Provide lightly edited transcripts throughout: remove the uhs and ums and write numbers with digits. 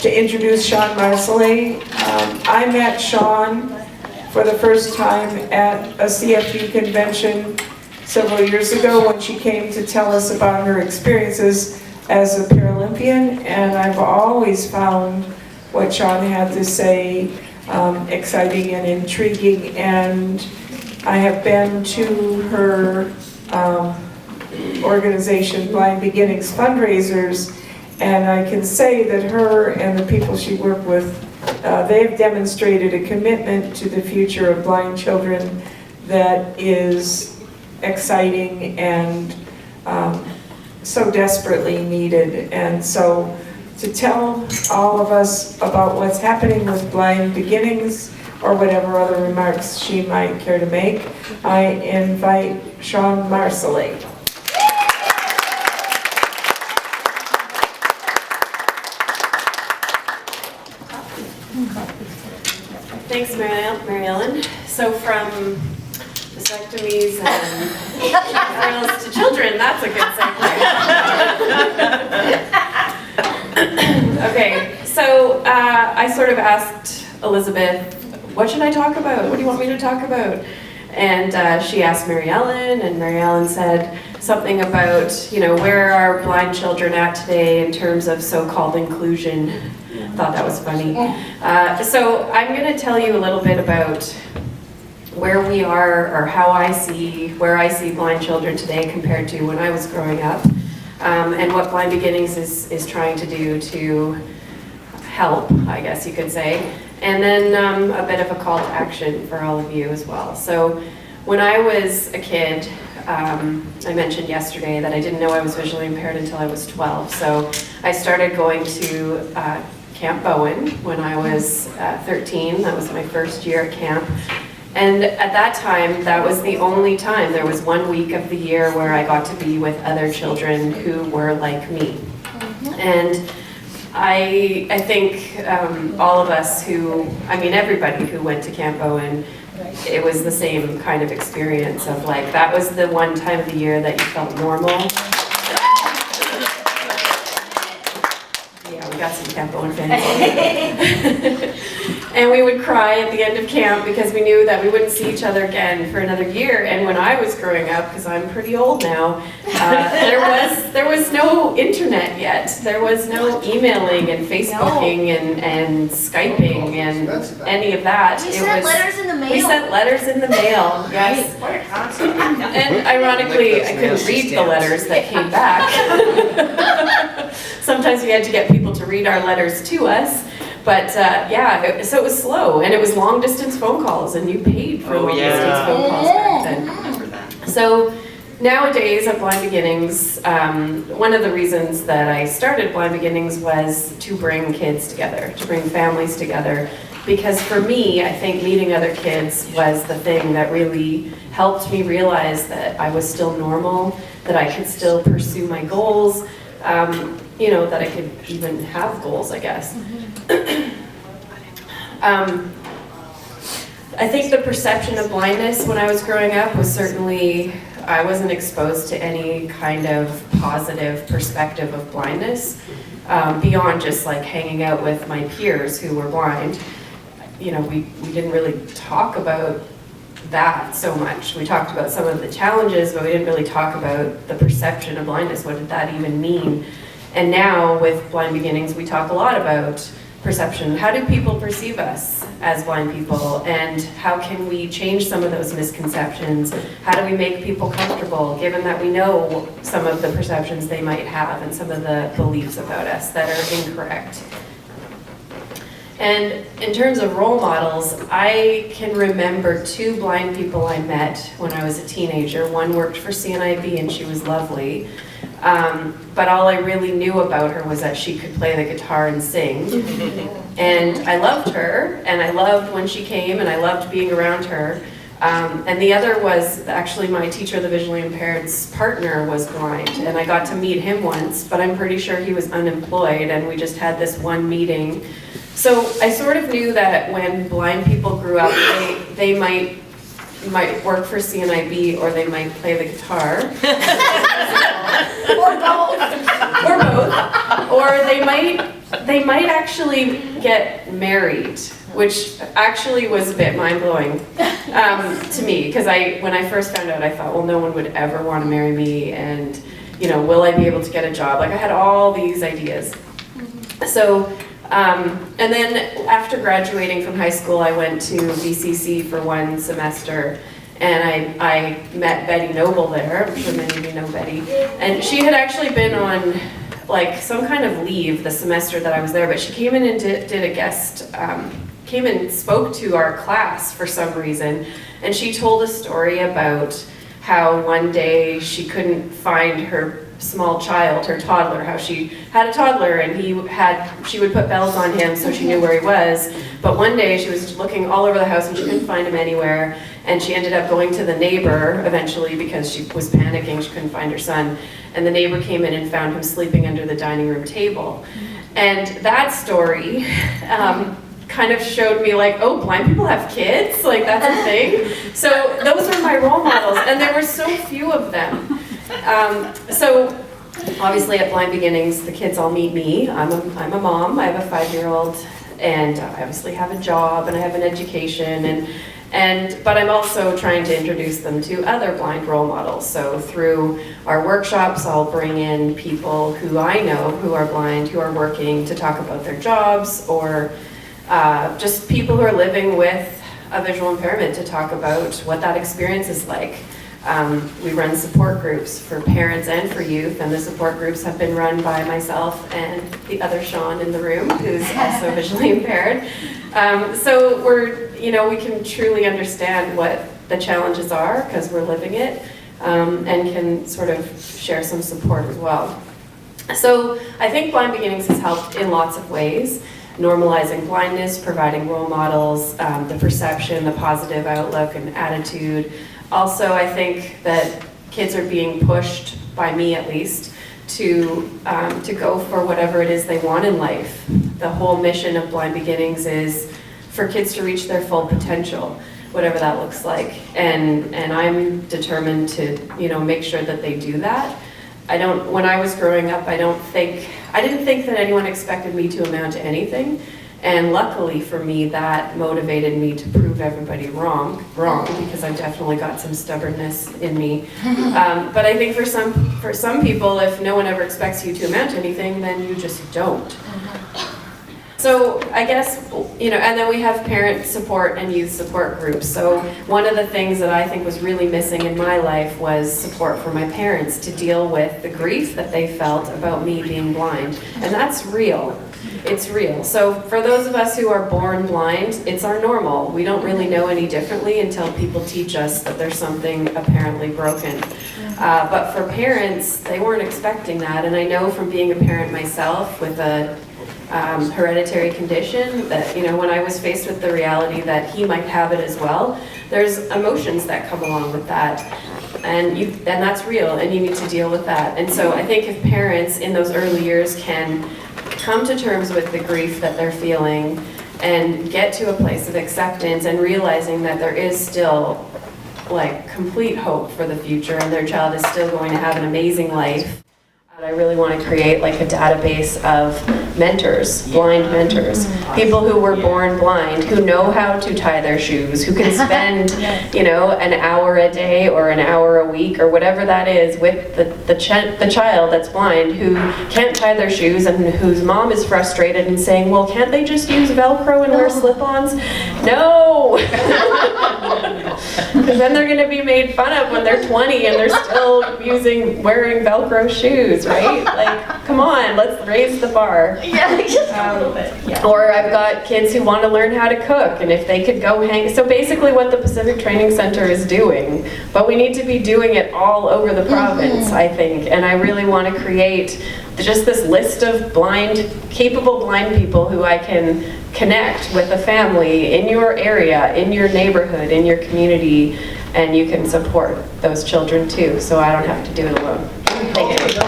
to introduce Shawn Marsolais. I met Shawn for the first time at a CFB convention several years ago when she came to tell us about her experiences as a Paralympian, and I've always found what Shawn had to say exciting and intriguing, and I have been to her organization Blind Beginnings fundraisers, and I can say that her and the people she worked with, they've demonstrated a commitment to the future of blind children that is exciting and so desperately needed. And so to tell all of us about what's happening with Blind Beginnings, or whatever other remarks she might care to make, I invite Shawn Marsolais. Thanks, Mary Ellen. So from vasectomies and referrals to children, that's a good segue. Okay, so I sort of asked Elizabeth, what should I talk about? What do you want me to talk about? And she asked Mary Ellen, and Mary Ellen said something about, where are blind children at today in terms of so-called inclusion. Thought that was funny. So I'm going to tell you a little bit about where we are, or where I see blind children today compared to when I was growing up, and what Blind Beginnings is trying to do to help, I guess you could say, and then a bit of a call to action for all of you as well. So when I was a kid, I mentioned yesterday that I didn't know I was visually impaired until I was 12. So I started going to Camp Bowen when I was 13. That was my first year at camp. And at that time, that was the only time. There was 1 week of the year where I got to be with other children who were like me. And I think all of us everybody who went to Camp Bowen, it was the same kind of experience of like, that was the one time of the year that you felt normal. Yeah, we got some Camp Bowen fans. And we would cry at the end of camp because we knew that we wouldn't see each other again for another year. And when I was growing up, because I'm pretty old now, there was no internet yet. There was no emailing and Facebooking and Skyping and any of that. We sent letters in the mail. We sent letters in the mail, yes. What a concept. And ironically, I couldn't read the letters that came back. Sometimes we had to get people to read our letters to us. But so it was slow, and it was long distance phone calls, and you paid for long distance phone calls back then. I remember that. So nowadays at Blind Beginnings, one of the reasons that I started Blind Beginnings was to bring kids together, to bring families together. Because for me, I think meeting other kids was the thing that really helped me realize that I was still normal, that I could still pursue my goals, that I could even have goals, I guess. I think the perception of blindness when I was growing up was certainly, I wasn't exposed to any kind of positive perspective of blindness, beyond just like hanging out with my peers who were blind. We didn't really talk about that so much. We talked about some of the challenges, but we didn't really talk about the perception of blindness. What did that even mean? And now with Blind Beginnings, we talk a lot about perception. How do people perceive us as blind people? And how can we change some of those misconceptions? How do we make people comfortable, given that we know some of the perceptions they might have and some of the beliefs about us that are incorrect? And in terms of role models, I can remember 2 blind people I met when I was a teenager. One worked for CNIB and she was lovely. But all I really knew about her was that she could play the guitar and sing. And I loved her, and I loved when she came, and I loved being around her. And the other was actually my teacher, the visually impaired's partner, was blind. And I got to meet him once, but I'm pretty sure he was unemployed, and we just had this one meeting. So I sort of knew that when blind people grew up, they might work for CNIB, or they might play the guitar. Or both. Or they might they might actually get married, which actually was a bit mind-blowing to me, because when I first found out, I thought, well, no one would ever want to marry me, and will I be able to get a job? Like, I had all these ideas. So, and then after graduating from high school, I went to VCC for one semester, and I met Betty Noble there. I'm sure many of you know Betty. And she had actually been on like some kind of leave the semester that I was there, but she came in and did a guest, came and spoke to our class for some reason, and she told a story about how one day she couldn't find her small child, her toddler, how she had a toddler and she would put bells on him so she knew where he was, but one day she was looking all over the house and she couldn't find him anywhere, and she ended up going to the neighbor eventually because she was panicking, she couldn't find her son, and the neighbor came in and found him sleeping under the dining room table. And that story kind of showed me like, oh, blind people have kids? Like, that's a thing? So those were my role models, and there were so few of them. So obviously at Blind Beginnings, the kids all meet me. I'm a mom, I have a 5-year-old, and I obviously have a job and I have an education, but I'm also trying to introduce them to other blind role models. So through our workshops, I'll bring in people who I know who are blind, who are working to talk about their jobs, or just people who are living with a visual impairment to talk about what that experience is like. We run support groups for parents and for youth, and the support groups have been run by myself and the other Shawn in the room, who's also visually impaired. So we can truly understand what the challenges are because we're living it, and can sort of share some support as well. So I think Blind Beginnings has helped in lots of ways. Normalizing blindness, providing role models, the perception, the positive outlook and attitude. Also, I think that kids are being pushed, by me at least, to go for whatever it is they want in life. The whole mission of Blind Beginnings is for kids to reach their full potential, whatever that looks like. And I'm determined to, make sure that they do that. When I was growing up, I didn't think that anyone expected me to amount to anything. And luckily for me, that motivated me to prove everybody wrong, because I've definitely got some stubbornness in me. But I think for some people, if no one ever expects you to amount to anything, then you just don't. So I guess, and then we have parent support and youth support groups. So one of the things that I think was really missing in my life was support for my parents to deal with the grief that they felt about me being blind. And that's real. It's real. So for those of us who are born blind, it's our normal. We don't really know any differently until people teach us that there's something apparently broken. But for parents, they weren't expecting that. And I know from being a parent myself with a hereditary condition that, when I was faced with the reality that he might have it as well, there's emotions that come along with that. And that's real, and you need to deal with that. And so I think if parents in those early years can come to terms with the grief that they're feeling and get to a place of acceptance and realizing that there is still like complete hope for the future and their child is still going to have an amazing life. I really want to create like a database of mentors, blind mentors, people who were born blind, who know how to tie their shoes, who can spend, an hour a day or an hour a week or whatever that is with the child that's blind who can't tie their shoes and whose mom is frustrated and saying, well, can't they just use Velcro and wear slip-ons? No! Because then they're going to be made fun of when they're 20 and they're still wearing Velcro shoes, right? Like, come on, let's raise the bar. Yeah, just a little bit. Yeah. Or I've got kids who want to learn how to cook, and if they could go so basically what the Pacific Training Center is doing, but we need to be doing it all over the province, I think, and I really want to create just this list of capable blind people who I can connect with a family in your area, in your neighborhood, in your community, and you can support those children too, so I don't have to do it alone. Thank you.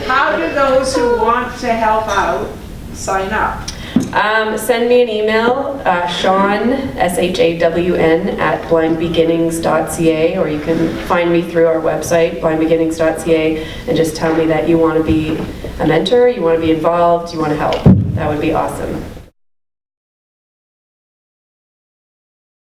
How do those who want to help out sign up? Send me an email, Shawn, SHAWN, @blindbeginnings.ca, or you can find me through our website, blindbeginnings.ca, and just tell me that you want to be a mentor, you want to be involved, you want to help. That would be awesome.